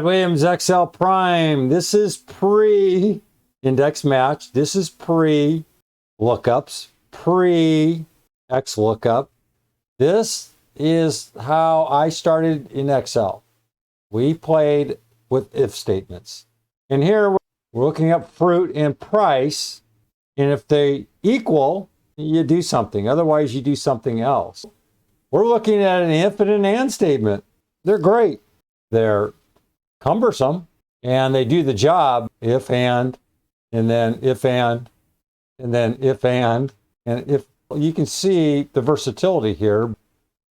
Williams XL Prime. This is pre-index match. This is pre-lookups, pre-X lookup. This is how I started in Excel. We played with if statements. And here we're looking up fruit and price. And if they equal, you do something. Otherwise, you do something else. We're looking at an if and an and statement. They're great. They're cumbersome, and they do the job. If and then if and then if and if. You can see the versatility here.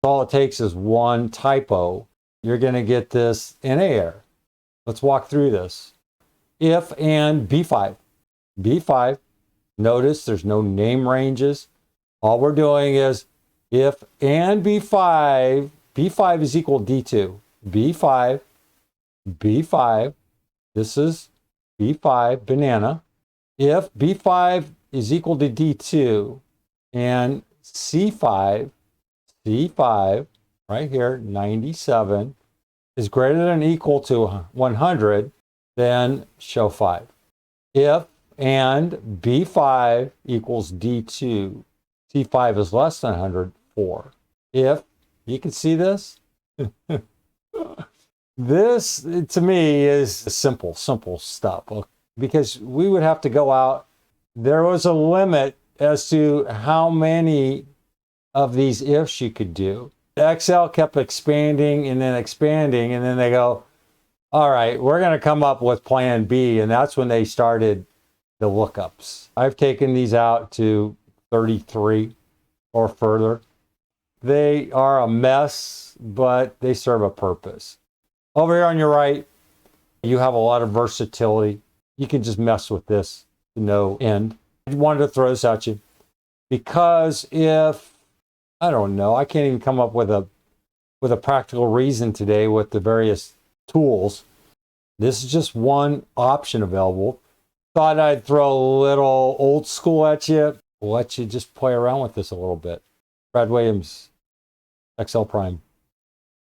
All it takes is one typo. You're going to get this NA error. Let's walk through this. If and B5. B5. Notice there's no name ranges. All we're doing is if and B5. B5 is equal to D2. B5. B5. This is B5 banana. If B5 is equal to D2 and C5 right here, 97, is greater than or equal to 100, then show 5. If and B5 equals D2, C5 is less than 100, 4. If, you can see this? This, to me, is simple stuff. Because we would have to go out. There was a limit as to how many of these ifs you could do. Excel kept expanding, and then they go, all right, we're going to come up with plan B, and that's when they started the lookups. I've taken these out to 33 or further. They are a mess, but they serve a purpose. Over here on your right, you have a lot of versatility. You can just mess with this to no end. I wanted to throw this at you because if, I don't know, I can't even come up with a practical reason today with the various tools. This is just one option available. Thought I'd throw a little old school at you. Let you just play around with this a little bit. Brad Williams, XL Prime.